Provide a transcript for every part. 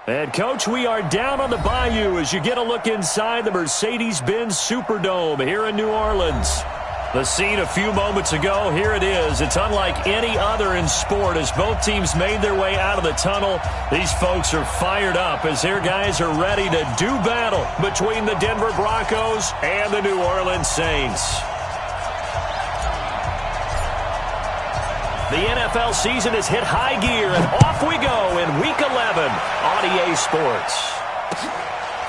And, Coach, we are down on the Bayou as you get a look inside the Mercedes-Benz Superdome here in New Orleans. The scene a few moments ago, here it is. It's unlike any other in sport as both teams made their way out of the tunnel. These folks are fired up as their guys are ready to do battle between the Denver Broncos and the New Orleans Saints. The NFL season has hit high gear, and off we go in Week 11 on EA Sports.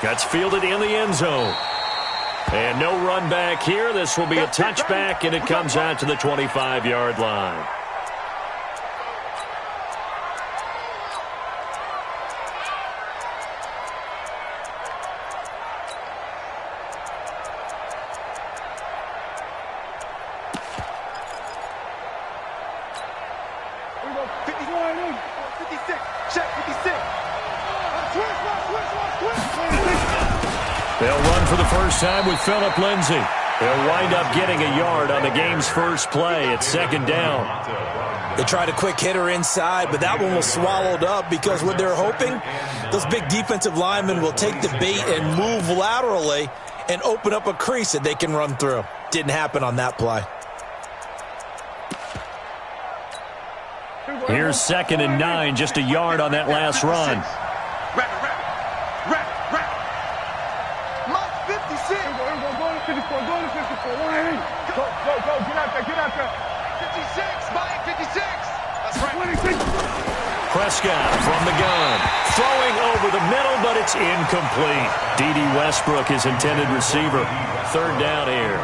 Gets fielded in the end zone. And no run back here. This will be a touchback, and it comes out to the 25-yard line. They'll run for the first time with Phillip Lindsay. They'll wind up getting a yard on the game's first play. It's second down. They tried a quick hitter inside, but that one was swallowed up because what they're hoping, those big defensive linemen will take the bait and move laterally and open up a crease that they can run through. Didn't happen on that play. Here's 2nd and 9, just a yard on that last run. Prescott from the gun, throwing over the middle, but it's incomplete. D.D. Westbrook, his intended receiver. Third down here.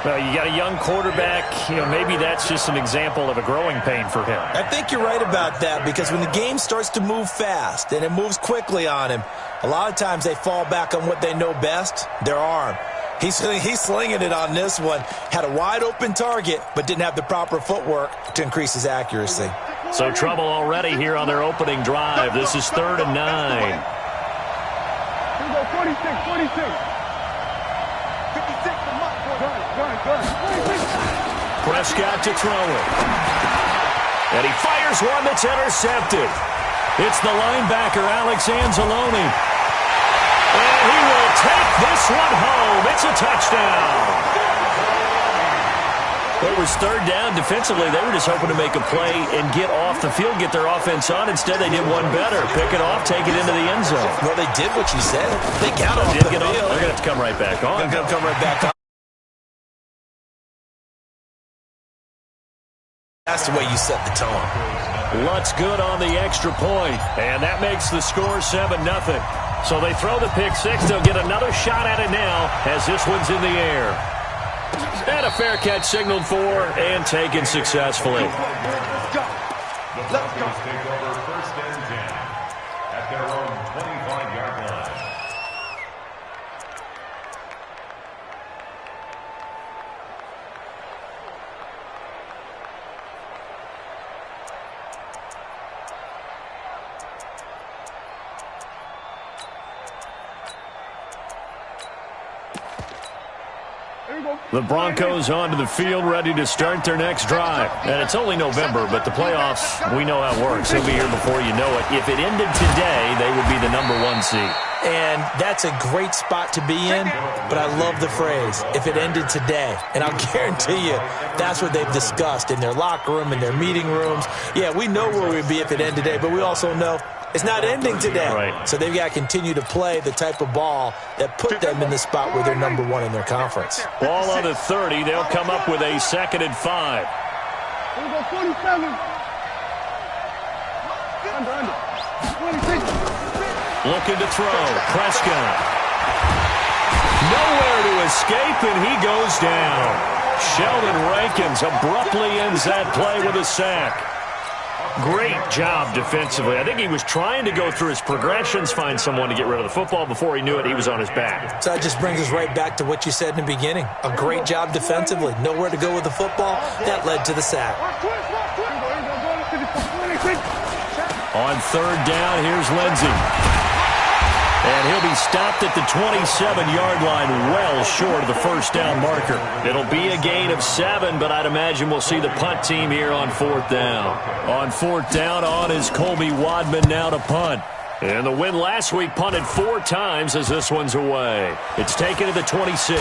Well, you got a young quarterback. Maybe that's just an example of a growing pain for him. I think you're right about that because when the game starts to move fast and it moves quickly on him, a lot of times they fall back on what they know best, their arm. He's slinging it on this one. Had a wide-open target, but didn't have the proper footwork to increase his accuracy. So trouble already here on their opening drive. This is 3rd and 9. Here we go, 46. Prescott to throw it. And he fires one that's intercepted. It's the linebacker, Alex Anzalone. And he will take this one home. It's a touchdown. It was 3rd down defensively. They were just hoping to make a play and get off the field, get their offense on. Instead, they did one better. Pick it off, take it into the end zone. Well, they did what you said. They got off the field. They're going to have to come right back on. They're going to come right back on. That's the way you set the tone. Lutz good on the extra point, and that makes the score 7-0. So they throw the pick six. They'll get another shot at it now as this one's in the air. And a fair catch signaled for and taken successfully. Let's go. The Broncos take over 1st and 10 at their own 25-yard line. The Broncos onto the field, ready to start their next drive. And it's only November, but the playoffs, we know how it works. They'll be here before you know it. If it ended today, they would be the #1 seed. And that's a great spot to be in, but I love the phrase, if it ended today. And I'll guarantee you, that's what they've discussed in their locker room, in their meeting rooms. Yeah, we know where we'd be if it ended today, but we also know it's not ending today. Right. So they've got to continue to play the type of ball that put them in the spot where they're #1 in their conference. Ball on the 30. They'll come up with a 2nd and 5. Here we go, 47. Under. 26. Looking to throw. Prescott. Nowhere to escape, and he goes down. Sheldon Rankins abruptly ends that play with a sack. Great job defensively. I think he was trying to go through his progressions, find someone to get rid of the football. Before he knew it, he was on his back. So that just brings us right back to what you said in the beginning. A great job defensively. Nowhere to go with the football. That led to the sack. On 3rd down, here's Lindsay. And he'll be stopped at the 27-yard line, well short of the first down marker. It'll be a gain of 7, but I'd imagine we'll see the punt team here on 4th down. On 4th down, on is Colby Wadman now to punt. And the win last week punted 4 times as this one's away. It's taken to the 26.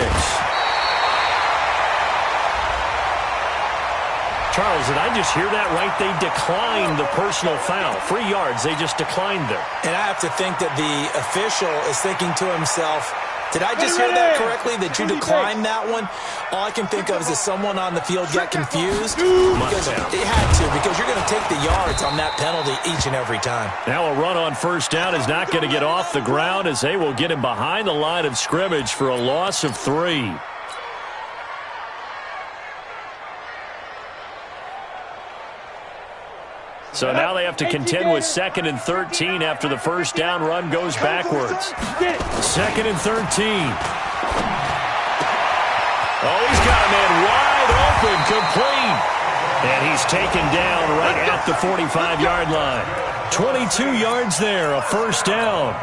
Charles, did I just hear that right? They declined the personal foul. 3 yards, they just declined there. And I have to think that the official is thinking to himself, did I just hear that correctly, that you declined that one? All I can think of is that someone on the field got confused. Because it had to, because you're going to take the yards on that penalty each and every time. Now a run on first down is not going to get off the ground as they will get him behind the line of scrimmage for a loss of 3. So now they have to contend with 2nd and 13 after the first down run goes backwards. 2nd and 13. Oh, he's got a man wide open, complete. And he's taken down right at the 45-yard line. 22 yards there, a first down.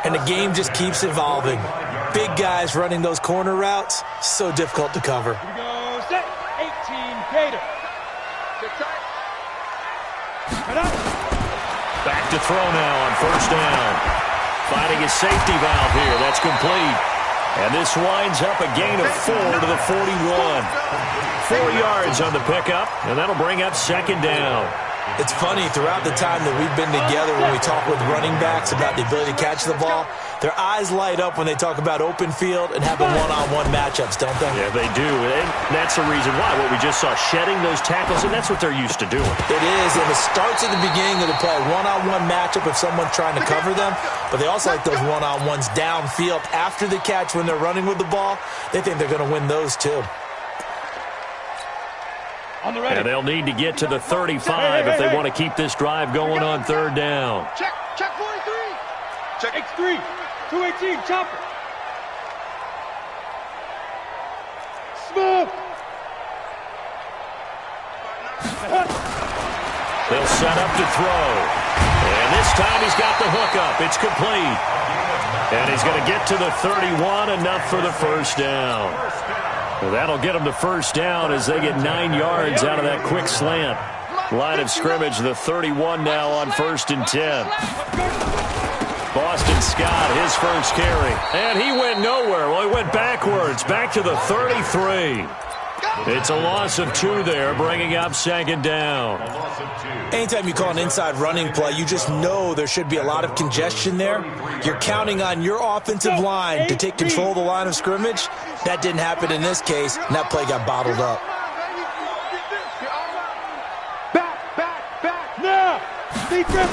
And the game just keeps evolving. Big guys running those corner routes, so difficult to cover. Here we go, set, 18, Gator. Sit tight. Back to throw now on first down. Finding his safety valve here. That's complete. And this winds up a gain of 4 to the 41. 4 yards on the pickup, and that'll bring up 2nd down. It's funny, throughout the time that we've been together, when we talk with running backs about the ability to catch the ball, their eyes light up when they talk about open field and having one-on-one matchups, don't they? Yeah, they do. And that's the reason why. What we just saw, shedding those tackles, and that's what they're used to doing. It is, and it starts at the beginning of the play. One-on-one matchup if someone's trying to cover them, but they also like those one-on-ones downfield after the catch when they're running with the ball. They think they're going to win those, too. And they'll need to get to the 35 if they want to keep this drive going on 3rd down. Check 43. Check X3. 218, chopper. Smoke. They'll set up to throw. And this time he's got the hook up. It's complete. And he's going to get to the 31, enough for the first down. Well, that'll get them the first down as they get 9 yards out of that quick slant. Line of scrimmage, the 31 now on 1st and 10. Boston Scott, his first carry. And he went nowhere. Well, he went backwards, back to the 33. It's a loss of 2 there, bringing up 2nd down. Anytime you call an inside running play, you just know there should be a lot of congestion there. You're counting on your offensive line to take control of the line of scrimmage. That didn't happen in this case, and that play got bottled up. Back, now.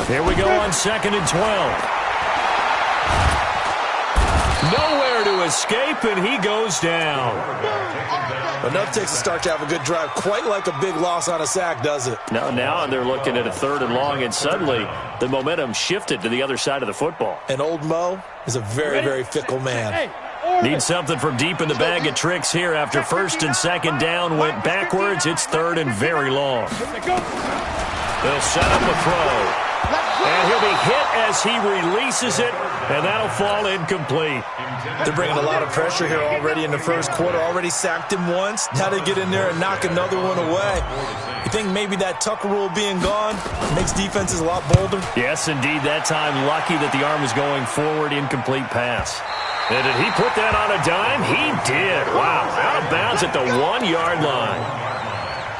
Here we go on 2nd and 12. Nowhere to escape, and he goes down. Enough takes to start to have a good drive. Quite like a big loss on a sack, does it? Now they're looking at a 3rd and long, and suddenly the momentum shifted to the other side of the football. And old Mo is a very, very fickle man. Need something from deep in the bag of tricks here after 1st and 2nd down went backwards. It's 3rd and very long. They'll set up a throw. And he'll be hit as he releases it, and that'll fall incomplete. They're bringing a lot of pressure here already in the first quarter. Already sacked him once. Now they get in there and knock another one away. You think maybe that Tucker rule being gone makes defenses a lot bolder? Yes, indeed. That time, lucky that the arm was going forward, incomplete pass. And did he put that on a dime? He did. Wow, out of bounds at the 1-yard line.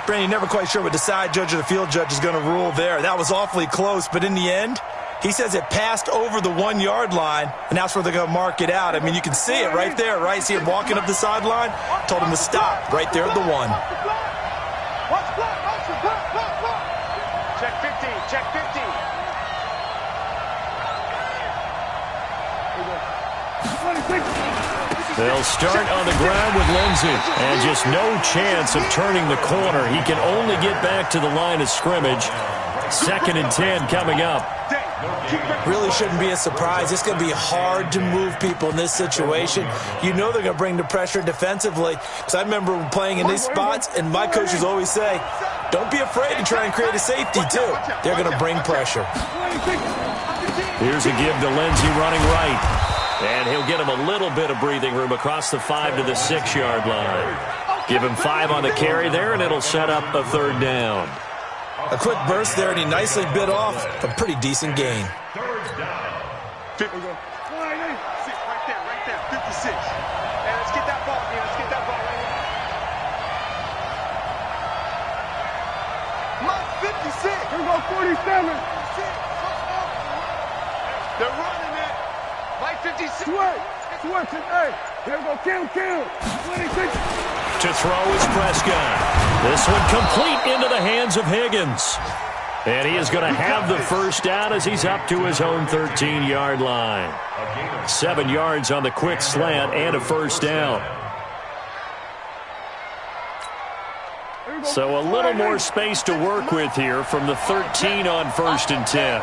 Brandon, never quite sure what the side judge or the field judge is going to rule there. That was awfully close, but in the end, he says it passed over the 1-yard line, and that's where they're going to mark it out. I mean, you can see it right there, right? See him walking up the sideline? Told him to stop right there at the 1. Check 50, check 50. They'll start on the ground with Lindsey, and just no chance of turning the corner. He can only get back to the line of scrimmage. 2nd and 10 coming up. Really shouldn't be a surprise. It's going to be hard to move people in this situation. You know they're going to bring the pressure defensively. Because I remember playing in these spots, and my coaches always say, don't be afraid to try and create a safety, too. They're going to bring pressure. Here's a give to Lindsey running right. And he'll get him a little bit of breathing room across the 5 to the 6-yard line. Give him 5 on the carry there, and it'll set up a 3rd down. A quick burst there, and he nicely bit off a pretty decent gain. Third down. 50. Six, right there. 56. Hey, let's get that ball, man. Let's get that ball right here. Mike, 56. Here we go, 47. 56. They're running it. Mike, 56. Switch it. Hey, here we go, kill. 26. To throw is Prescott. This one complete into the hands of Higgins. And he is going to have the first down as he's up to his own 13-yard line. 7 yards on the quick slant and a first down. So a little more space to work with here from the 13 on 1st and 10.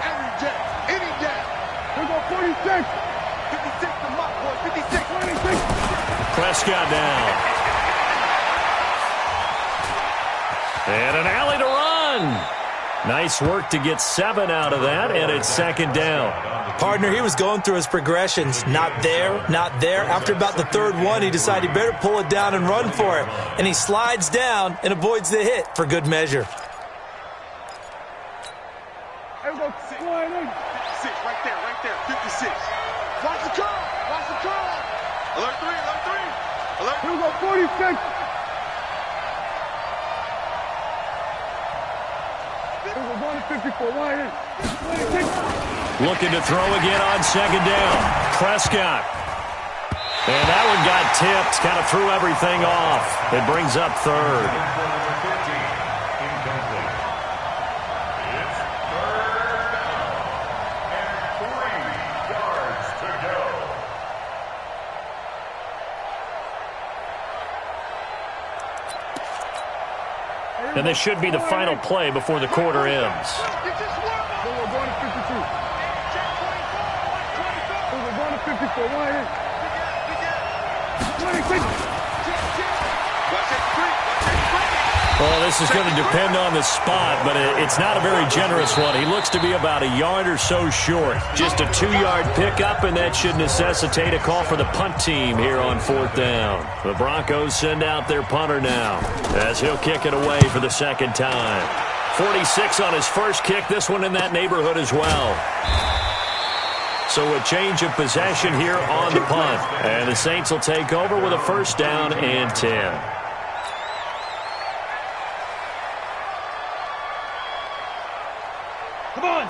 Prescott down. And an alley to run. Nice work to get 7 out of that, and it's 2nd down. Partner, he was going through his progressions. Not there. After about the 3rd one, he decided he better pull it down and run for it. And he slides down and avoids the hit for good measure. There we go. 56, right there. 56. Watch the curl. Alert 3. Alert. Here we go, 46. We're going to 54. Wide. 26. Looking to throw again on 2nd down. Prescott. And that one got tipped. Kind of threw everything off. It brings up 3rd. It's 3rd down and 3 yards to go. And this should be the final play before the quarter ends. We're going to 52. We're going to 54. Wide. 26. Watch it. Well, this is going to depend on the spot, but it's not a very generous one. He looks to be about a yard or so short. Just a 2-yard pickup, and that should necessitate a call for the punt team here on 4th down. The Broncos send out their punter now as he'll kick it away for the 2nd time. 46 on his first kick, this one in that neighborhood as well. So a change of possession here on the punt, and the Saints will take over with a 1st down and 10.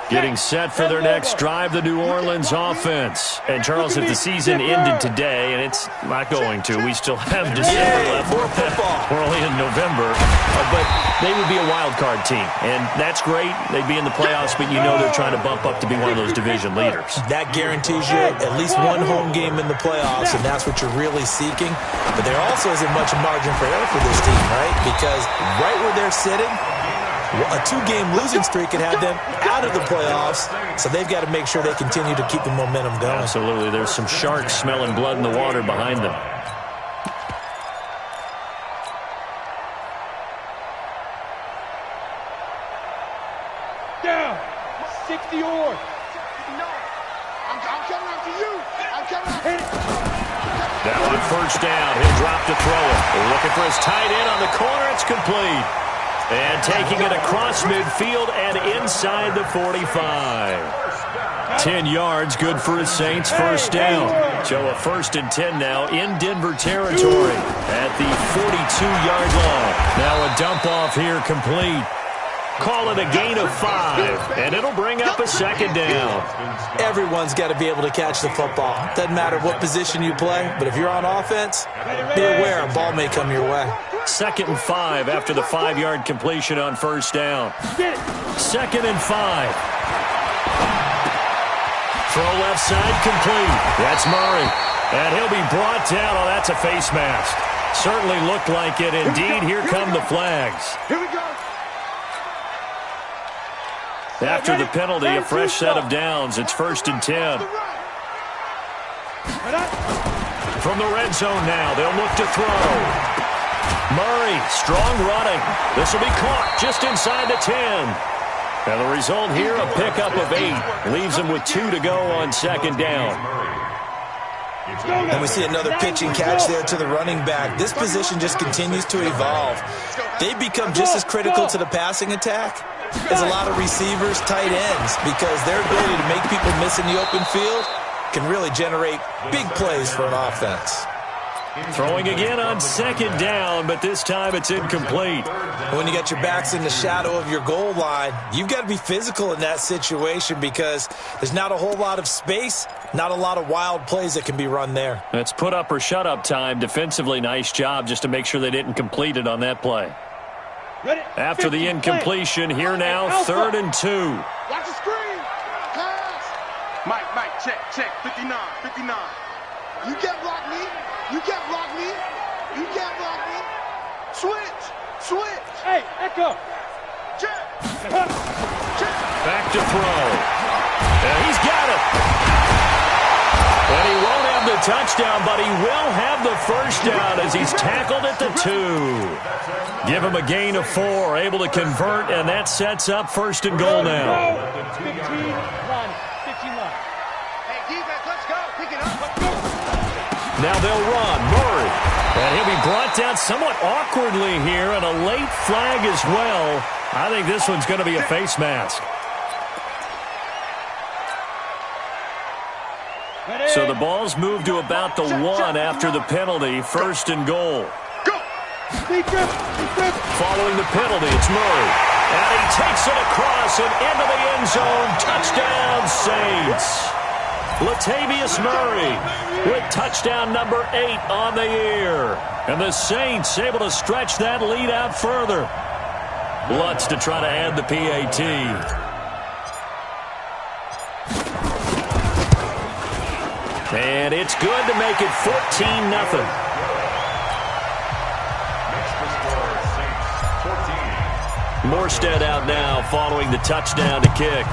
Getting set for their next drive, the New Orleans offense. And, Charles, if the season ended today, and it's not going to, we still have December left. We're only in November. But they would be a wild card team. And that's great. They'd be in the playoffs, but you know they're trying to bump up to be one of those division leaders. That guarantees you at least one home game in the playoffs, and that's what you're really seeking. But there also isn't much margin for error for this team, right? Because right where they're sitting, a 2-game losing streak could have them out of the playoffs, so they've got to make sure they continue to keep the momentum going. Absolutely. There's some sharks smelling blood in the water behind them. Down. 60 or. No. I'm coming after you. I'm coming after you. That one 1st down. He'll drop to throw it. Looking for his tight end on the corner. It's complete. And taking it across midfield and inside the 45. 10 yards, good for his Saints, 1st down. So a 1st and 10 now in Denver territory at the 42-yard line. Now a dump off here complete. Call it a gain of 5, and it'll bring up a 2nd down. Everyone's got to be able to catch the football. Doesn't matter what position you play, but if you're on offense, be aware a ball may come your way. 2nd and 5 after the 5-yard completion on 1st down. 2nd and 5. Throw left side complete. That's Murray. And he'll be brought down. Oh, that's a face mask. Certainly looked like it. Indeed, here come the flags. Here we go. After the penalty, a fresh set of downs. It's 1st and 10. From the red zone now, they'll look to throw. Murray, strong running. This will be caught just inside the 10. And the result here, a pickup of 8. Leaves them with 2 to go on 2nd down. And we see another pitch and catch there to the running back. This position just continues to evolve. They become just as critical to the passing attack is a lot of receivers, tight ends, because their ability to make people miss in the open field can really generate big plays for an offense. Throwing again on second down, but this time it's incomplete. When you got your backs in the shadow of your goal line, you've got to be physical in that situation because there's not a whole lot of space, not a lot of wild plays that can be run there. That's put up or shut up time. Defensively, nice job just to make sure they didn't complete it on that play. After the incompletion, here now, 3rd and 2. Watch the screen. Pass. Mike, check. 59. You can't block me. You can't block me. Switch. Hey, Echo. Check. Back to throw. And he's got it. And he won't have the touchdown, but he will have the first down as he's tackled at the 2. Give him a gain of 4, able to convert, and that sets up 1st and goal now. 15 run. Hey, defense, let's go. Pick it up. Let's go. Now they'll run. Murray. And he'll be brought down somewhat awkwardly here, and a late flag as well. I think this one's going to be a face mask. So the ball's moved to about the 1 after the penalty. 1st and goal. Go. Following the penalty, it's Murray. And he takes it across and into the end zone. Touchdown, Saints. Latavius Murray with touchdown number 8 on the year. And the Saints able to stretch that lead out further. Lutz to try to add the PAT. And it's good to make it 14-0. Morstead out now following the touchdown to kick.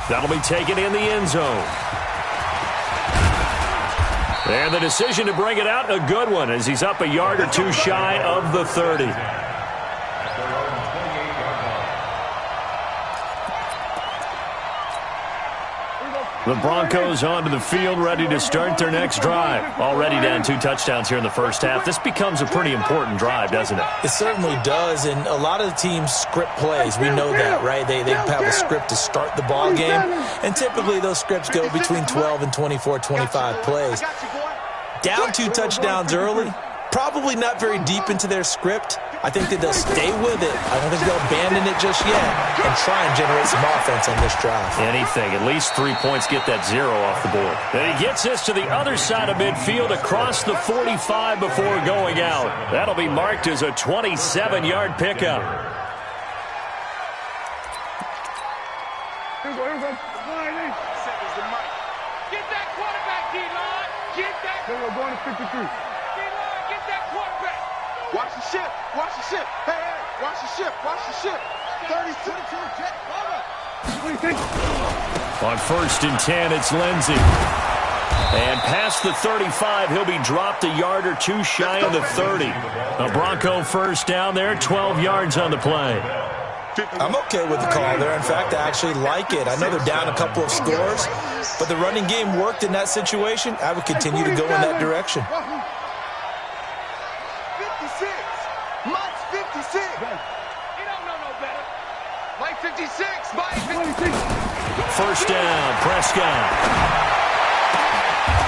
That'll be taken in the end zone. And the decision to bring it out, a good one, as he's up a yard or 2 shy of the 30. The Broncos onto the field, ready to start their next drive. Already down 2 touchdowns here in the first half. This becomes a pretty important drive, doesn't it? It certainly does, and a lot of the teams script plays. We know that, right? They have a script to start the ball game, and typically those scripts go between 12 and 24, 25 plays. Down 2 touchdowns early, probably not very deep into their script. I think that they'll stay with it. I don't think they'll abandon it just yet and try and generate some offense on this drive. Anything. At least 3 points, get that 0 off the board. And he gets this to the other side of midfield across the 45 before going out. That'll be marked as a 27-yard pickup. Here we go. Seconds to Mike. Get that quarterback, D-line. Get that. Here we go, going to 53. D-line, get that quarterback. Watch the ship. Hey, watch the ship. 32. On 1st and 10, it's Lindsey. And past the 35, he'll be dropped a yard or 2 shy of the 30. A Bronco first down there, 12 yards on the play. I'm okay with the call there. In fact, I actually like it. I know they're down a couple of scores, but the running game worked in that situation. I would continue to go in that direction. 56. Mike's 56. He don't know no better. Mike 56. Mike 56. First down, Prescott.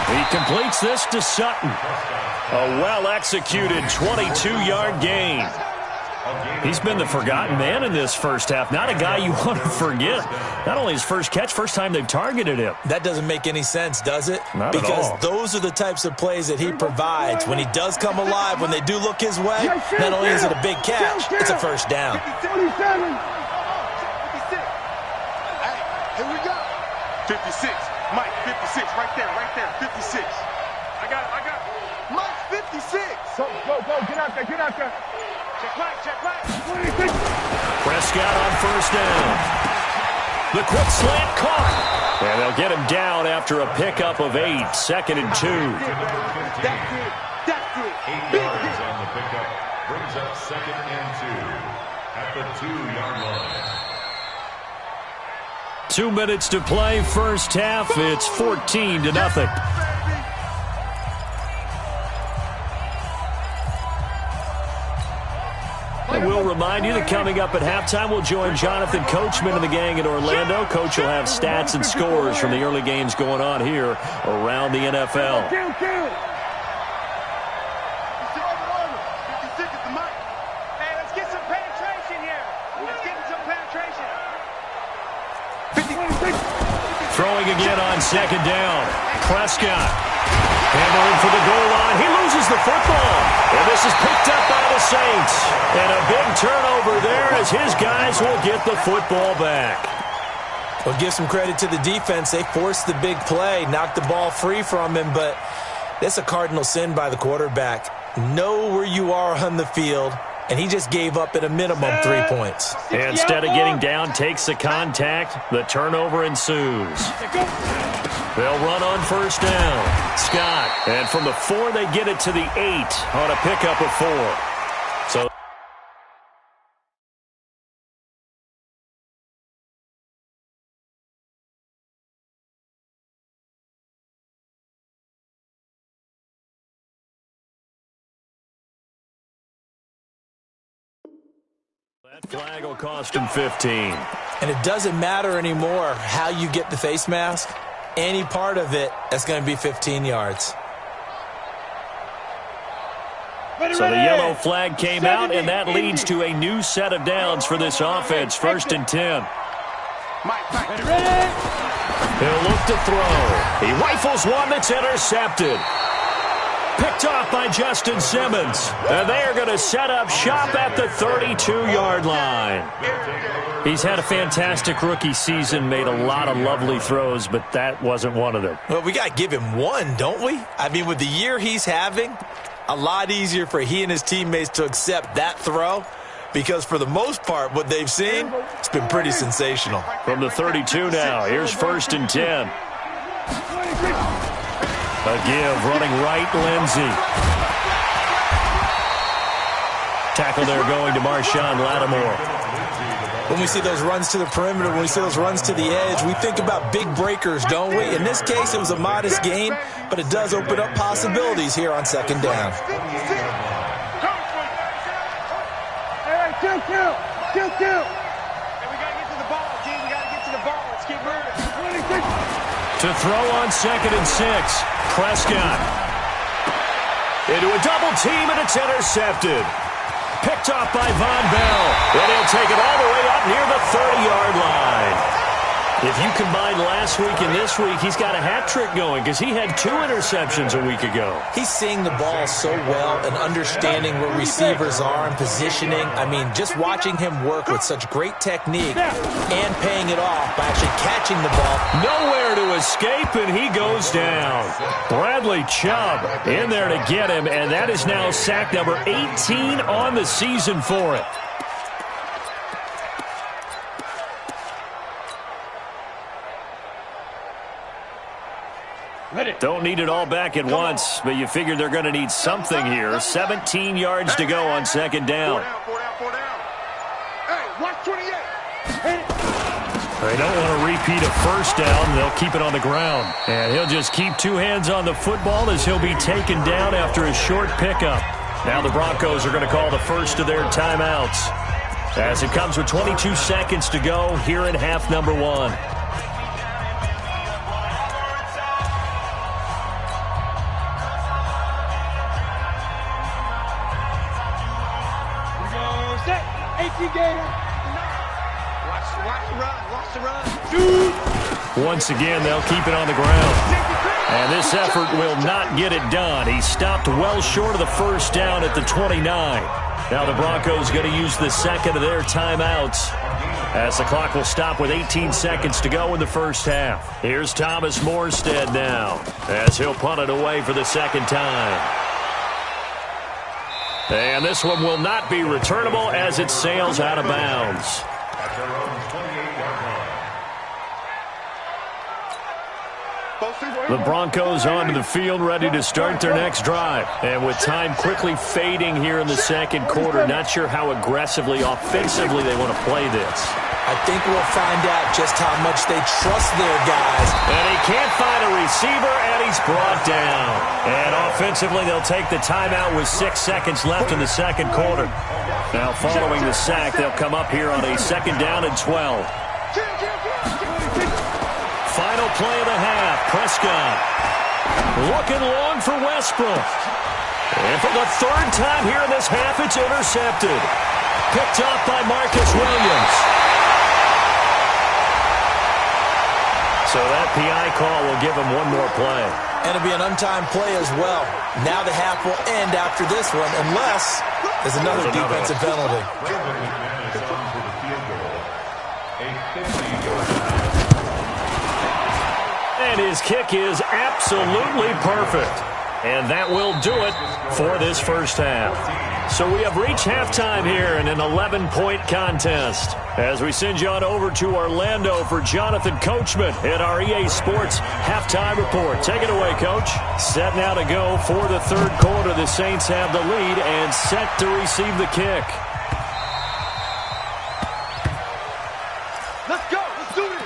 He completes this to Sutton. A well-executed 22-yard gain. He's been the forgotten man in this first half. Not a guy you want to forget. Not only his first catch, first time they've targeted him. That doesn't make any sense, does it? Not because at all. Those are the types of plays that he provides. When he does come alive, when they do look his way, not only is it a big catch, it's a first down. 57. Hey, here we go. 56. Mike, 56. Right there. 56. I got it. Mike, 56. Go. Get out there. Check back. Prescott on first down. The quick slant caught. And they'll get him down after a pickup of 8. 2nd and 2. That's it. 8 yards on the pickup. Brings up 2nd and 2 at the 2-yard line. 2 minutes to play, first half. It's 14-0. And we'll remind you that coming up at halftime, we'll join Jonathan Coachman and the gang in Orlando. Coach will have stats and scores from the early games going on here around the NFL. Throwing again on second down. Prescott hammering for the goal line. He loses the football. And this is picked up by the Saints. And a big turnover there as his guys will get the football back. Well, give some credit to the defense. They forced the big play, knocked the ball free from him, but that's a cardinal sin by the quarterback. Know where you are on the field, and he just gave up at a minimum 3 points. Instead of getting down, takes the contact. The turnover ensues. They'll run on first down. Scott. And from the 4, they get it to the 8 on a pickup of 4. So that flag will cost him 15. And it doesn't matter anymore how you get the face mask. Any part of it, that's going to be 15 yards. So the yellow flag came out, and that leads to a new set of downs for this offense. 1st and 10. He'll look to throw. He rifles one that's intercepted. Picked off by Justin Simmons. And they are going to set up shop at the 32-yard line. He's had a fantastic rookie season, made a lot of lovely throws, but that wasn't one of them. Well, we got to give him one, don't we? I mean, with the year he's having, a lot easier for he and his teammates to accept that throw because for the most part, what they've seen, it's been pretty sensational. From the 32 now, here's 1st and 10. A give, running right, Lindsey. Tackle there going to Marshawn Lattimore. When we see those runs to the perimeter, when we see those runs to the edge, we think about big breakers, don't we? In this case, it was a modest gain, but it does open up possibilities here on 2nd down. Kill. We got to get to the ball, G. We got to get to the ball. Let's keep moving. To throw on 2nd and 6. Prescott. Into a double team, and it's intercepted. Picked off by Von Bell. And he'll take it all the way up near the 30-yard line. If you combine last week and this week, he's got a hat trick going because he had 2 interceptions a week ago. He's seeing the ball so well and understanding where receivers are and positioning. I mean, just watching him work with such great technique and paying it off by actually catching the ball. Nowhere to escape, and he goes down. Bradley Chubb in there to get him, and that is now sack number 18 on the season for it. Don't need it all back at once, but you figure they're going to need something here. 17 yards to go on 2nd down. Hey, watch 28. They don't want to repeat a first down. They'll keep it on the ground. And he'll just keep 2 hands on the football as he'll be taken down after a short pickup. Now the Broncos are going to call the first of their timeouts as it comes with 22 seconds to go here in half number 1. Once again, they'll keep it on the ground. And this effort will not get it done. He stopped well short of the first down at the 29. Now the Broncos going to use the second of their timeouts as the clock will stop with 18 seconds to go in the first half. Here's Thomas Morstead now as he'll punt it away for the second time. And this one will not be returnable as it sails out of bounds. The Broncos onto the field, ready to start their next drive. And with time quickly fading here in the second quarter, not sure how aggressively, offensively they want to play this. I think we'll find out just how much they trust their guys. And he can't find a receiver, and he's brought down. And offensively, they'll take the timeout with 6 seconds left in the second quarter. Now, following the sack, they'll come up here on a 2nd down and 12. Final play of the half. Prescott looking long for Westbrook. And for the 3rd time here in this half, it's intercepted. Picked off by Marcus Williams. So that PI call will give him one more play. And it'll be an untimed play as well. Now the half will end after this one, unless there's another defensive penalty. And his kick is absolutely perfect. And that will do it for this first half. So we have reached halftime here in an 11-point contest. As we send you on over to Orlando for Jonathan Coachman at our EA Sports Halftime Report. Take it away, Coach. Set now to go for the 3rd quarter. The Saints have the lead and set to receive the kick. Let's go. Let's do this.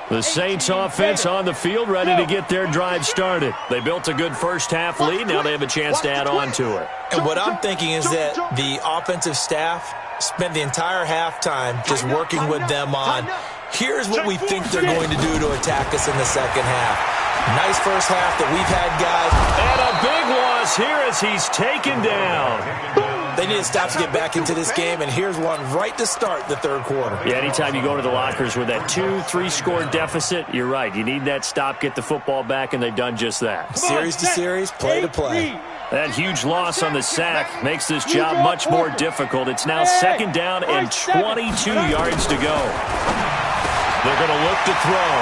The Saints offense on the field, ready to get their drive started. They built a good first half lead. Now they have a chance to add on to it. And what I'm thinking is that the offensive staff spent the entire halftime just working with them on, here's what we think they're going to do to attack us in the second half. Nice first half that we've had, guys. And a big loss here as he's taken down. They need to stop to get back into this game, and here's one right to start the 3rd quarter. Yeah, anytime you go to the lockers with that 2-3 score deficit, you're right. You need that stop, get the football back, and they've done just that. Series to series, play to play. That huge loss on the sack makes this job much more difficult. It's now 2nd down and 22 yards to go. They're going to look to throw.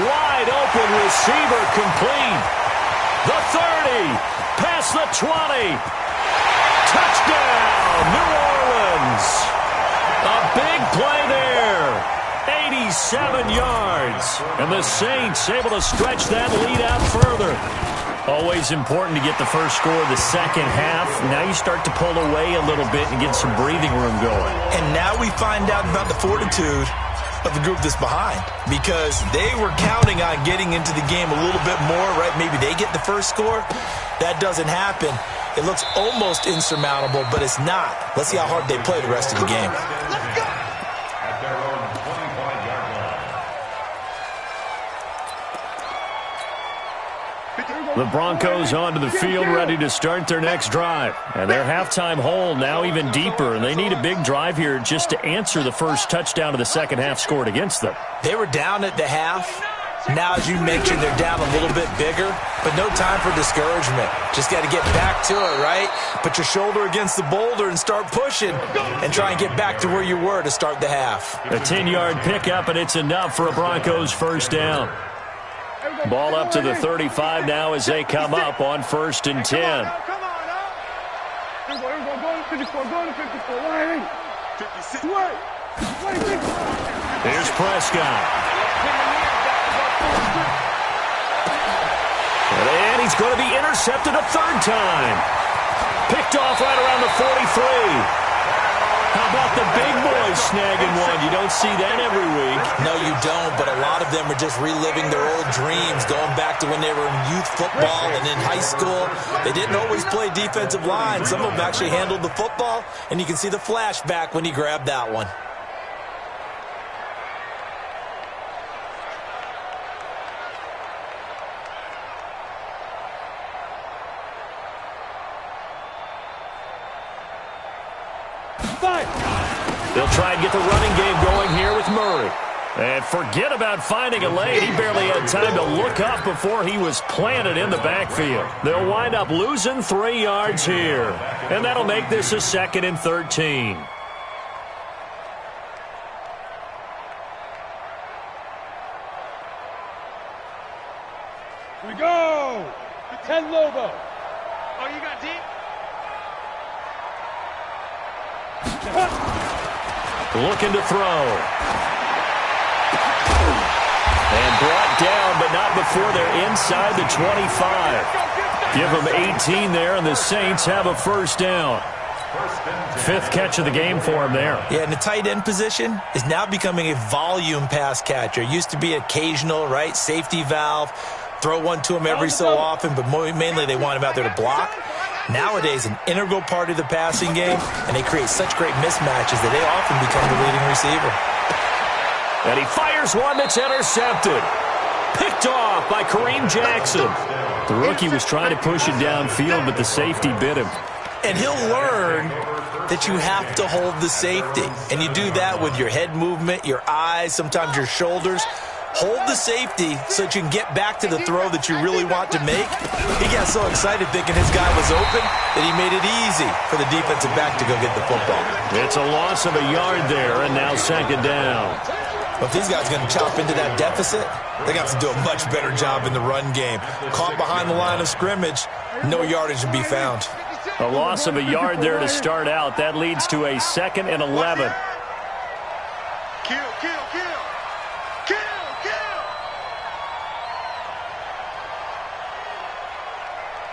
Wide open receiver complete. The 30, past the 20. Touchdown, New Orleans. A big play there. 87 yards. And the Saints able to stretch that lead out further. Always important to get the first score of the second half. Now you start to pull away a little bit and get some breathing room going. And now we find out about the fortitude of the group that's behind, because they were counting on getting into the game a little bit more, right? Maybe they get the first score. That doesn't happen. It looks almost insurmountable, but it's not. Let's see how hard they play the rest of the game. Let's go. At their own 25-yard line. The Broncos onto the field, ready to start their next drive. And their halftime hole now even deeper, and they need a big drive here just to answer the first touchdown of the second half scored against them. They were down at the half. Now, as you mentioned, they're down a little bit bigger, but no time for discouragement. Just got to get back to it, right? Put your shoulder against the boulder and start pushing and try and get back to where you were to start the half. A 10-yard pickup, and it's enough for a Broncos first down. Ball up to the 35 now as they come up on 1st and 10. Come on, now. Go to 54, go to 54. 56. Here's Prescott. And he's going to be intercepted a 3rd time. Picked off right around the 43. How about the big boys snagging one? You don't see that every week. No, you don't, but a lot of them are just reliving their old dreams, going back to when they were in youth football and in high school. They didn't always play defensive line. Some of them actually handled the football, and you can see the flashback when he grabbed that one. They'll try and get the running game going here with Murray. And forget about finding a lane. He barely had time to look up before he was planted in the backfield. They'll wind up losing 3 yards here. And that'll make this a 2nd and 13. Here we go. 10 Lobo. Oh, you got deep? Looking to throw. And brought down, but not before they're inside the 25. Give them 18 there, and the Saints have a first down. Fifth catch of the game for him there. Yeah, and the tight end position is now becoming a volume pass catcher. Used to be occasional, right? Safety valve. Throw one to him every so often, but mainly they want him out there to block. Nowadays, an integral part of the passing game, and they create such great mismatches that they often become the leading receiver. And he fires one that's intercepted. Picked off by Kareem Jackson. The rookie was trying to push it downfield, but the safety bit him. And he'll learn that you have to hold the safety. And you do that with your head movement, your eyes, sometimes your shoulders. Hold the safety so that you can get back to the throw that you really want to make. He got so excited thinking his guy was open that he made it easy for the defensive back to go get the football. It's a loss of a yard there, and now second down. But if these guys are going to chop into that deficit, they got to do a much better job in the run game. Caught behind the line of scrimmage, no yardage to be found. A loss of a yard there to start out. That leads to a 2nd and 11. Kill, kill, kill. Kill, kill.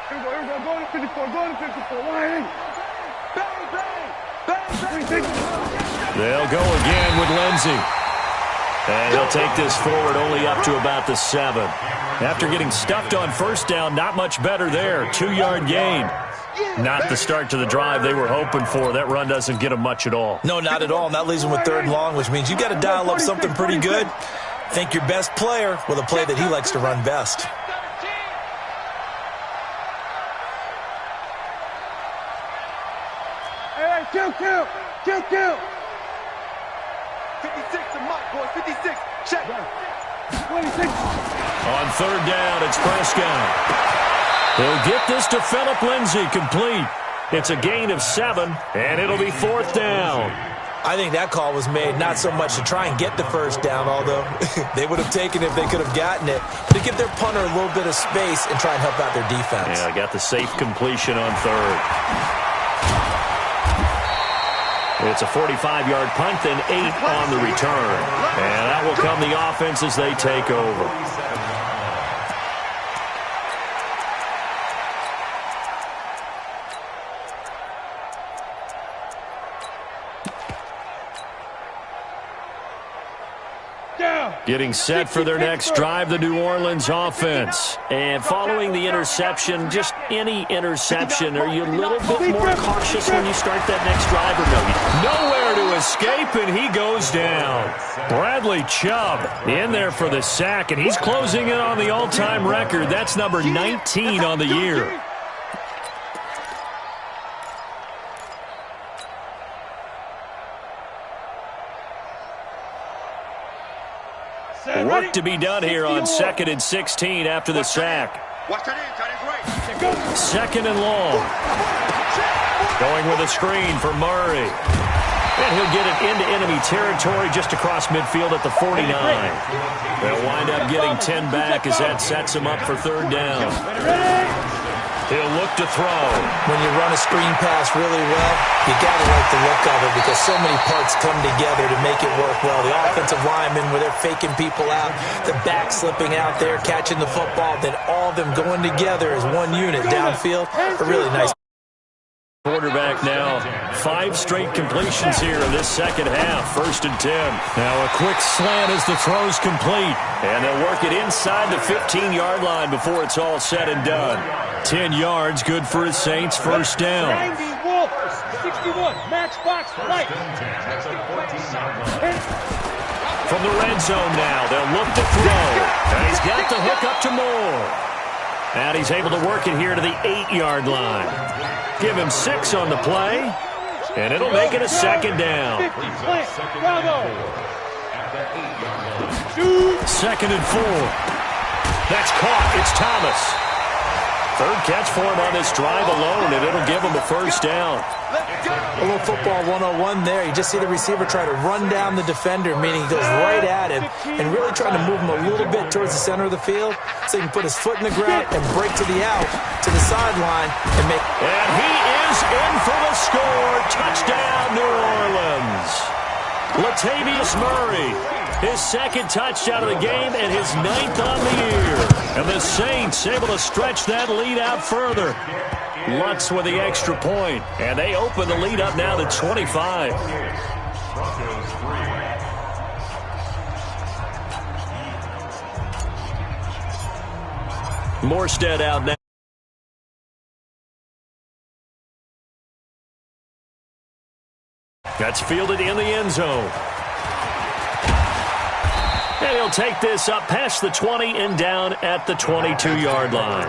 Here we go. Go to 54. Go to 54. Bang, bang. Bang. They'll go again with Lindsey. And he'll take this forward only up to about the 7. After getting stuffed on first down, not much better there. 2-yard gain. Not the start to the drive they were hoping for. That run doesn't get them much at all. No, not at all. And that leaves them with 3rd and long, which means you got to dial up something pretty good. Think your best player with a play that he likes to run best. Hey, kill. 56 to Mike, boy. 56. Check. 26. On 3rd down, it's Prescott. He'll get this to Phillip Lindsay, complete. It's a gain of 7, and it'll be 4th down. I think that call was made not so much to try and get the first down, although they would have taken it if they could have gotten it, but to give their punter a little bit of space and try and help out their defense. Yeah, got the safe completion on 3rd. It's a 45-yard punt, then 8 on the return. And that will come the offense as they take over. Getting set for their next drive, the New Orleans offense. And following the interception, just any interception, are you a little bit more cautious when you start that next drive or no? Nowhere to escape, and he goes down. Bradley Chubb in there for the sack, and he's closing in on the all-time record. That's number 19 on the year. Work to be done here on 2nd and 16 after the sack. Watch that in, tight end right. 2nd and long. Going with a screen for Murray. And he'll get it into enemy territory just across midfield at the 49. They'll wind up getting 10 back as that sets him up for 3rd down. He'll look to throw. When you run a screen pass really well, you got to like the look of it because so many parts come together to make it work well. The offensive linemen, where they're faking people out, the back slipping out there, catching the football, then all of them going together as one unit downfield. A really nice quarterback now. 5 straight completions here in this second half. 1st and 10. Now a quick slant as the throw's complete. And they'll work it inside the 15-yard line before it's all said and done. 10 yards, good for his Saints. 1st down. 90 Wolf. 61. Matchbox right. From the red zone now, they'll look to throw. And he's got the hook up to Moore. And he's able to work it here to the 8-yard line. Give him 6 on the play. And it'll make it a 2nd down. 2nd and 4. That's caught. It's Thomas. Third catch for him on this drive alone, and it'll give him a first down. A little football 101 there. You just see the receiver try to run down the defender, meaning he goes right at him and really trying to move him a little bit towards the center of the field so he can put his foot in the ground and break to the out, to the sideline, and make... And he is in for the score. Touchdown, New Orleans. Latavius Murray, his second touchdown of the game and his 9th on the year. And the Saints able to stretch that lead out further. Lutz with the extra point, and they open the lead up now to 25. Morstead out now. That's fielded in the end zone. And he'll take this up past the 20 and down at the 22-yard line.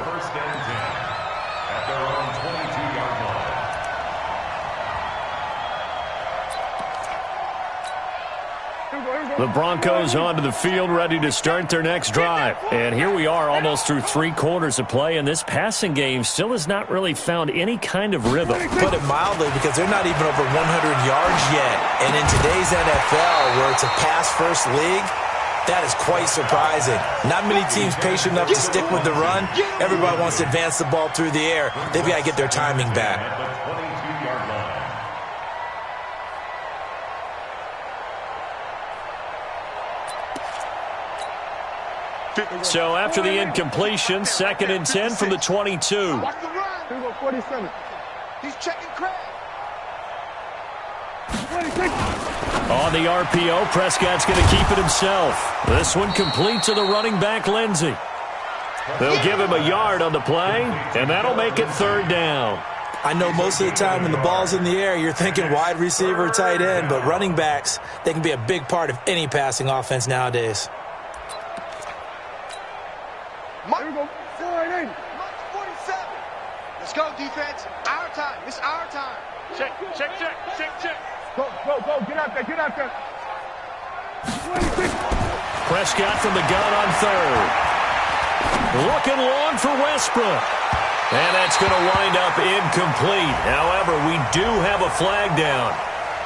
The Broncos onto the field, ready to start their next drive. And here we are almost through 3 quarters of play, and this passing game still has not really found any kind of rhythm. Put it mildly, because they're not even over 100 yards yet. And in today's NFL, where it's a pass-first league, that is quite surprising. Not many teams patient enough to stick with the run. Everybody wants to advance the ball through the air. They've got to get their timing back. So after the incompletion, 2nd and 10 from the 22. Watch the run. 47. He's checking Craig. On the RPO, Prescott's going to keep it himself. This one complete to the running back, Lindsey. They'll give him a yard on the play, and that'll make it 3rd down. I know most of the time when the ball's in the air, you're thinking wide receiver, tight end, but running backs, they can be a big part of any passing offense nowadays. Here we go. 47. Let's go, defense. Our time. It's our time. Check. Go. Get out there. 26. Prescott from the gun on 3rd. Looking long for Westbrook. And that's going to wind up incomplete. However, we do have a flag down.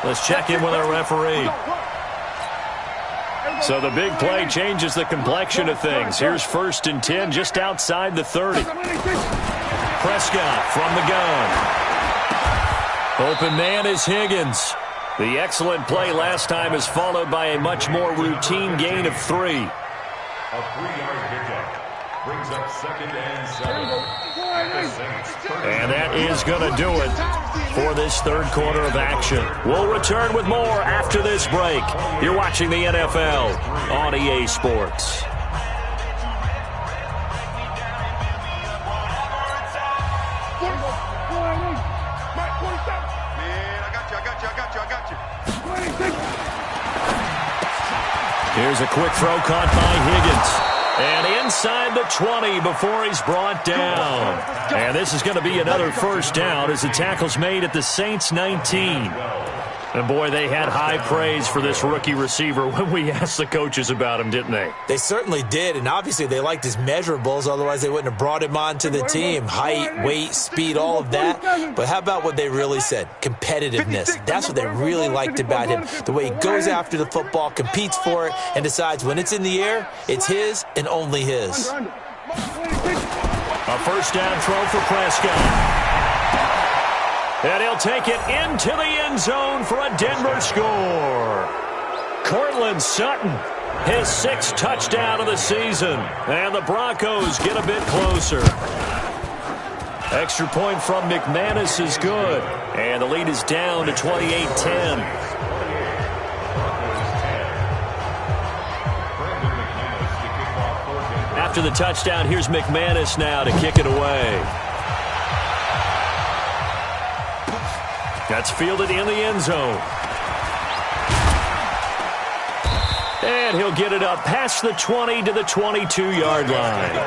Let's check in with our referee. So the big play changes the complexion of things. Here's 1st and 10 just outside the 30. Prescott from the gun. Open man is Higgins. The excellent play last time is followed by a much more routine gain of 3. A 3-yard pickup brings up 2nd and 7. And that is going to do it for this 3rd quarter of action. We'll return with more after this break. You're watching the NFL on EA Sports. Here's a quick throw caught by Higgins. And inside the 20 before he's brought down. And this is going to be another first down as the tackle's made at the Saints 19. And, boy, they had high praise for this rookie receiver when we asked the coaches about him, didn't they? They certainly did, and obviously they liked his measurables. Otherwise, they wouldn't have brought him onto the team. Height, weight, speed, all of that. But how about what they really said? Competitiveness. That's what they really liked about him. The way he goes after the football, competes for it, and decides when it's in the air, it's his and only his. A first down throw for Prescott. And he'll take it into the end zone for a Denver score. Courtland Sutton, his 6th touchdown of the season. And the Broncos get a bit closer. Extra point from McManus is good. And the lead is down to 28-10. After the touchdown, here's McManus now to kick it away. That's fielded in the end zone. And he'll get it up past the 20 to the 22-yard line.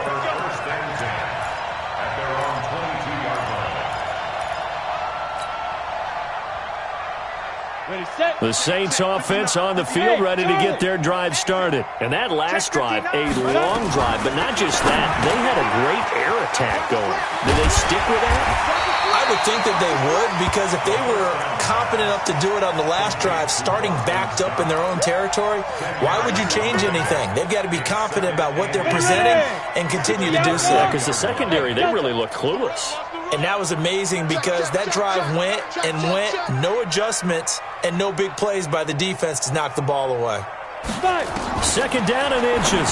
Ready, set. The Saints offense on the field, ready to get their drive started. And that last drive, a long drive, but not just that. They had a great air attack going. Did they stick with that? I would think that they would, because if they were competent enough to do it on the last drive, starting backed up in their own territory, why would you change anything? They've got to be confident about what they're presenting and continue to do so. Yeah, because the secondary, they really look clueless. And that was amazing because that drive went and went, no adjustments and no big plays by the defense to knock the ball away. Second down and inches.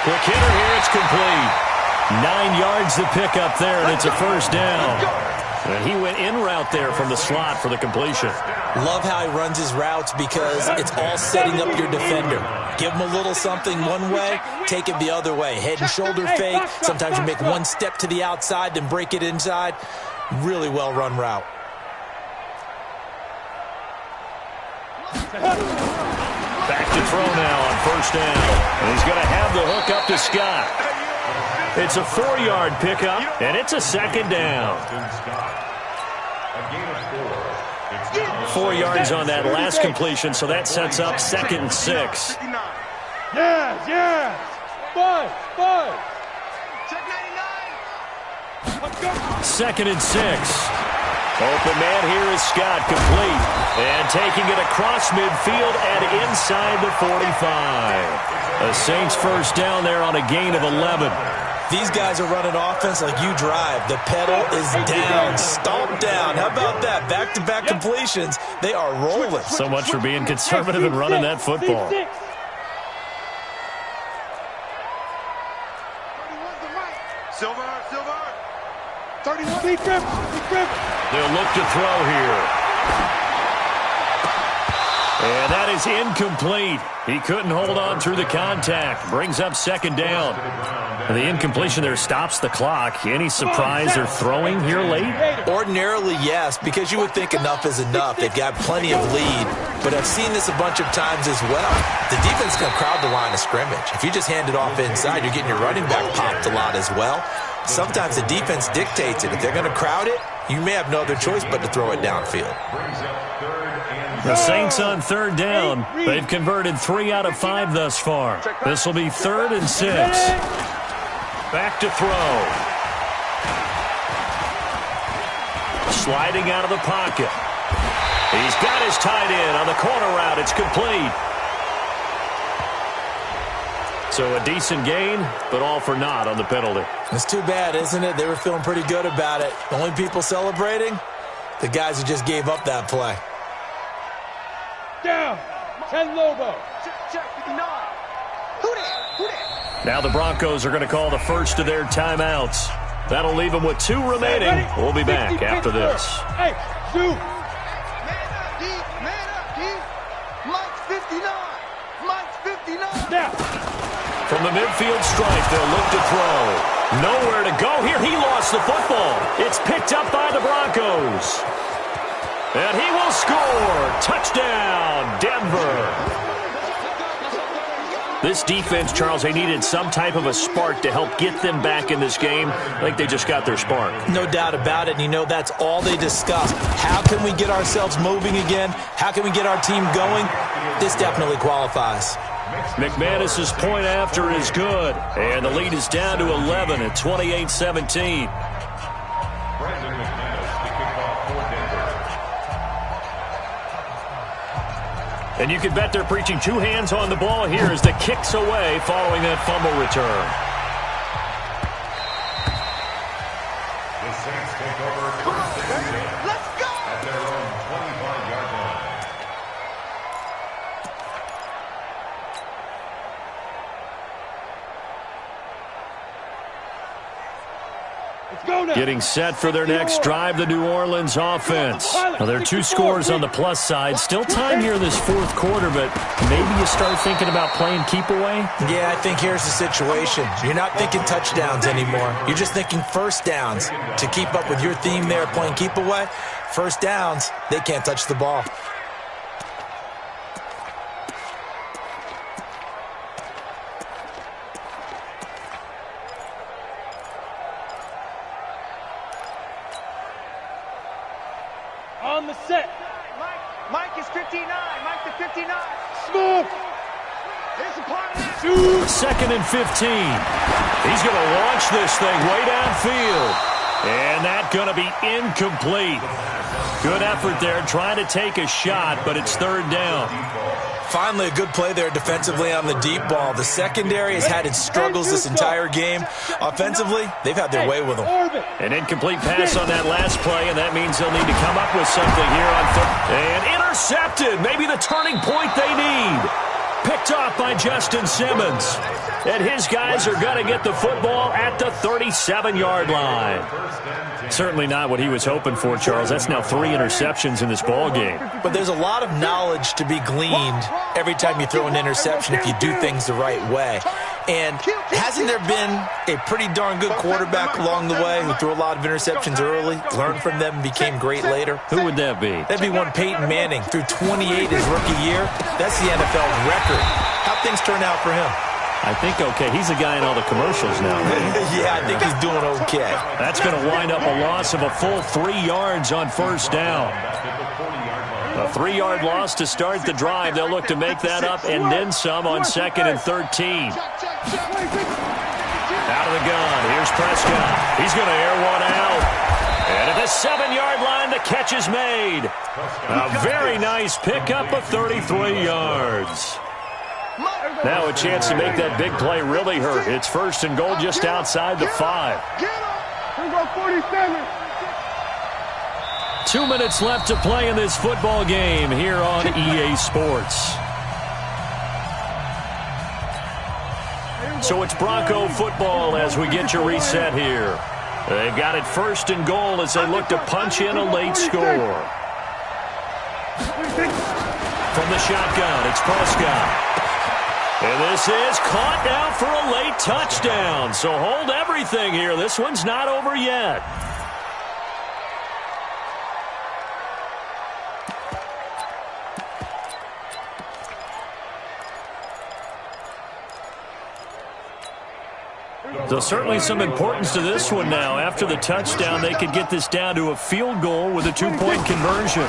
Quick hitter here, it's complete. 9 yards to pick up there, and it's a first down. And he went in route there from the slot for the completion. Love how he runs his routes because it's all setting up your defender. Give him a little something one way, take it the other way. Head and shoulder fake. Sometimes you make one step to the outside, then break it inside. Really well-run route. Back to throw now on first down. And he's going to have the hook up to Scott. It's a 4-yard pickup, and it's a second down. 4 yards on that last completion, so that sets up 2nd and 6. Yes. 5. Check 99. 2nd and 6. Open man here is Scott, complete. And taking it across midfield and inside the 45. The Saints first down there on a gain of 11. These guys are running offense like you drive. The pedal is down, stomped down. How about that? Back-to-back completions. They are rolling. So much for being conservative and running that football. 31's the right. Silver. 31. Big grip. They'll look to throw here. And that is incomplete. He couldn't hold on through the contact. Brings up 2nd down. And the incompletion there stops the clock. Any surprise they're throwing here late? Ordinarily, yes, because you would think enough is enough. They've got plenty of lead. But I've seen this a bunch of times as well. The defense can crowd the line of scrimmage. If you just hand it off inside, you're getting your running back popped a lot as well. Sometimes the defense dictates it. If they're going to crowd it, you may have no other choice but to throw it downfield. The Saints on 3rd down. They've converted 3 out of 5 thus far. This will be 3rd and 6. Back to throw. Sliding out of the pocket. He's got his tight end on the corner route. It's complete. So a decent gain, but all for naught on the penalty. It's too bad, isn't it? They were feeling pretty good about it. The only people celebrating? The guys who just gave up that play. Down. 10 Lobo. Check 59. Who that? Now the Broncos are going to call the first of their timeouts. That'll leave them with 2 remaining. We'll be back after this. Hey, Zoo. Man up, D. Mike's 59. Mike's 59. Now. From the midfield stripe, they'll look to throw. Nowhere to go here. He lost the football. It's picked up by the Broncos. And he will score. Touchdown, Denver. This defense, Charles, they needed some type of a spark to help get them back in this game. I think they just got their spark. No doubt about it. And, you know, that's all they discussed. How can we get ourselves moving again? How can we get our team going? This definitely qualifies. McManus's point after is good. And the lead is down to 11 at 28-17. And you can bet they're preaching 2 hands on the ball here as the kick's away following that fumble return. The Saints take over first and 10 Let's go. at their own 25-yard line. Let's go now. Getting set for their next drive, the New Orleans offense. Now, there are 2 scores on the plus side. Still time here in this 4th quarter, but maybe you start thinking about playing keep away? Yeah, I think here's the situation. You're not thinking touchdowns anymore. You're just thinking first downs. To keep up with your theme there, playing keep away, first downs, they can't touch the ball. On the set. Mike is 59. Mike to 59. Smooth. Second and 15. He's going to launch this thing way downfield. And that's going to be incomplete. Good effort there trying to take a shot, but it's third down. Finally, a good play there defensively on the deep ball. The secondary has had its struggles this entire game. Offensively, they've had their way with them. An incomplete pass on that last play, and that means they'll need to come up with something here on third. And intercepted. Maybe the turning point they need. Picked off by Justin Simmons. And his guys are going to get the football at the 37-yard line. Certainly not what he was hoping for, Charles. That's now 3 interceptions in this ball game. But there's a lot of knowledge to be gleaned every time you throw an interception if you do things the right way. And hasn't there been a pretty darn good quarterback along the way who threw a lot of interceptions early, learned from them, and became great later? Who would that be? That'd be one Peyton Manning. Threw 28 his rookie year. That's the NFL record. How'd things turn out for him? I think okay. He's a guy in all the commercials now, right? Yeah, I think he's doing okay. That's going to wind up a loss of a full 3 yards on first down. A 3-yard loss to start the drive. They'll look to make that up and then some on second and 13. Out of the gun. Here's Prescott. He's going to air one out. And at the 7-yard line, the catch is made. A very nice pickup of 33 yards. Now a chance to make that big play really hurt. It's first and goal just outside the 5. 2 minutes left to play in this football game here on EA Sports. So it's Bronco football as we get you reset here. They've got it first and goal as they look to punch in a late score. From the shotgun, it's Prescott. And this is caught now for a late touchdown. So hold everything here. This one's not over yet. So certainly some importance to this one now. After the touchdown, they could get this down to a field goal with a 2-point conversion.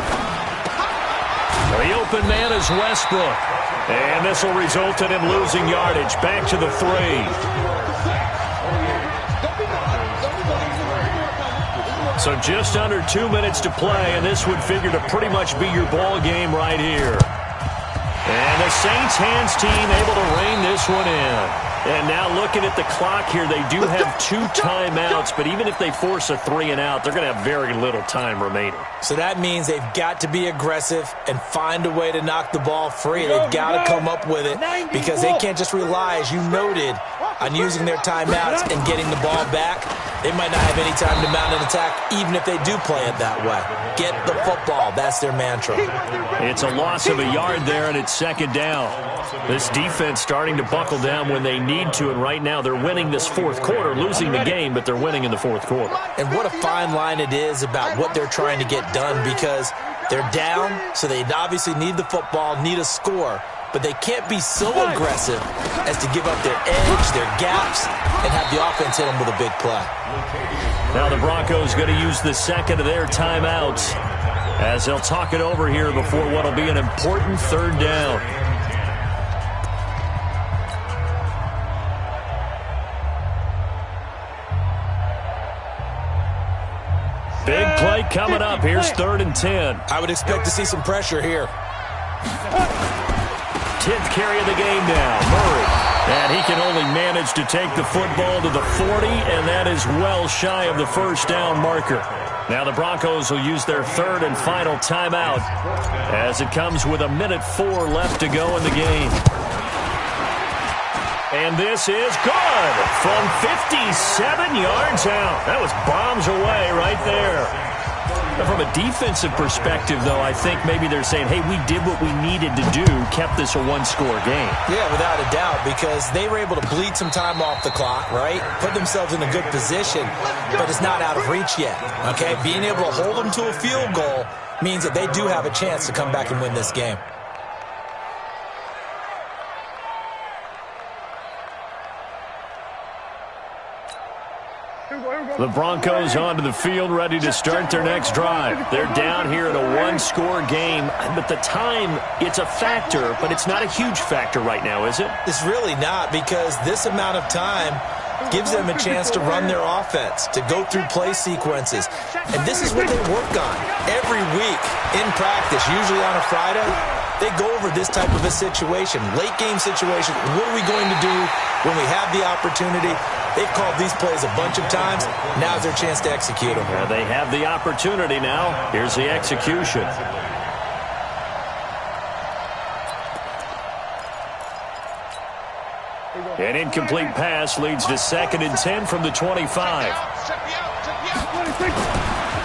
The open man is Westbrook. And this will result in him losing yardage. Back to the 3. So just under 2 minutes to play, and this would figure to pretty much be your ball game right here. And the Saints hands team able to rein this one in. And now looking at the clock here, they do have 2 timeouts, but even if they force a 3 and out, they're going to have very little time remaining. So that means they've got to be aggressive and find a way to knock the ball free. They've got to come up with it because they can't just rely, as you noted, on using their timeouts and getting the ball back. They might not have any time to mount an attack, even if they do play it that way. Get the football. That's their mantra. It's a loss of a yard there, and it's second down. This defense starting to buckle down when they need to, and right now they're winning this fourth quarter, losing the game, but they're winning in the fourth quarter. And what a fine line it is about what they're trying to get done because they're down, so they obviously need the football, need a score. But they can't be so aggressive as to give up their edge, their gaps, and have the offense hit them with a big play. Now the Broncos going to use the second of their timeouts as they'll talk it over here before what will be an important third down. Big play coming up. Here's 3rd and 10. I would expect to see some pressure here. 10th carry of the game now. Murray. And he can only manage to take the football to the 40, and that is well shy of the first down marker. Now the Broncos will use their 3rd and final timeout as it comes with 1:04 left to go in the game. And this is good from 57 yards out. That was bombs away right there. From a defensive perspective, though, I think maybe they're saying, hey, we did what we needed to do, kept this a 1-score game. Yeah, without a doubt, because they were able to bleed some time off the clock, right? Put themselves in a good position, but it's not out of reach yet, okay? Being able to hold them to a field goal means that they do have a chance to come back and win this game. The Broncos onto the field, ready to start their next drive. They're down here in a one-score game, but the time, it's a factor, but it's not a huge factor right now, is it? It's really not, because this amount of time gives them a chance to run their offense, to go through play sequences. And this is what they work on every week in practice, usually on a Friday. They go over this type of a situation, late game situation. What are we going to do when we have the opportunity? They've called these plays a bunch of times. Now's their chance to execute them. Yeah, they have the opportunity now. Here's the execution. An incomplete pass leads to 2nd and 10 from the 25.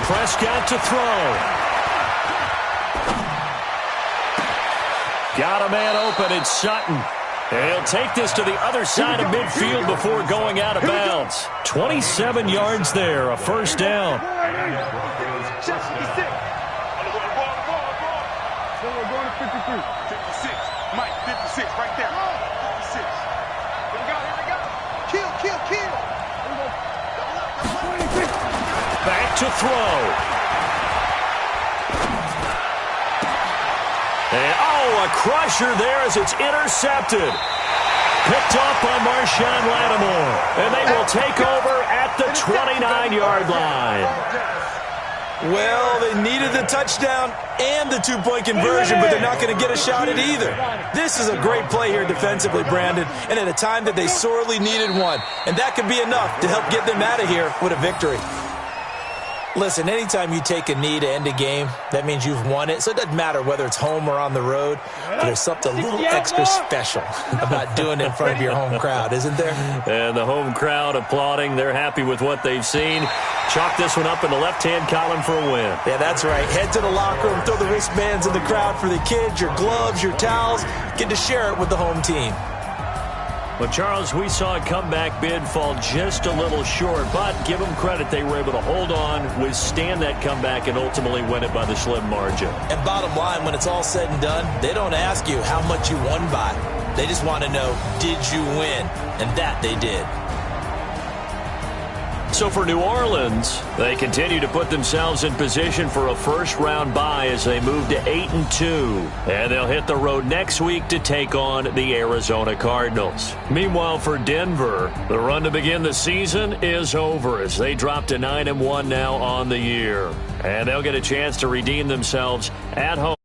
Prescott to throw. Got a man open. It's Sutton. And he'll take this to the other side of midfield before going out of bounds. 27 yards there, a first down. Right there. 56. Here we go. Kill. Back to throw. And, a crusher there as it's intercepted. Picked off by Marshawn Lattimore. And they will take over at the 29-yard line. Well, they needed the touchdown and the two-point conversion, but they're not going to get a shot at either. This is a great play here defensively, Brandon, and at a time that they sorely needed one. And that could be enough to help get them out of here with a victory. Listen, anytime you take a knee to end a game, that means you've won it. So it doesn't matter whether it's home or on the road. But there's something a little extra special about doing it in front of your home crowd, isn't there? And the home crowd applauding. They're happy with what they've seen. Chalk this one up in the left-hand column for a win. Yeah, that's right. Head to the locker room, throw the wristbands in the crowd for the kids, your gloves, your towels. Get to share it with the home team. Well, Charles, we saw a comeback bid fall just a little short, but give them credit. They were able to hold on, withstand that comeback, and ultimately win it by the slim margin. And bottom line, when it's all said and done, they don't ask you how much you won by. They just want to know, did you win? And that they did. So for New Orleans, they continue to put themselves in position for a first-round bye as they move to 8-2. And they'll hit the road next week to take on the Arizona Cardinals. Meanwhile, for Denver, the run to begin the season is over as they drop to 9-1 now on the year. And they'll get a chance to redeem themselves at home.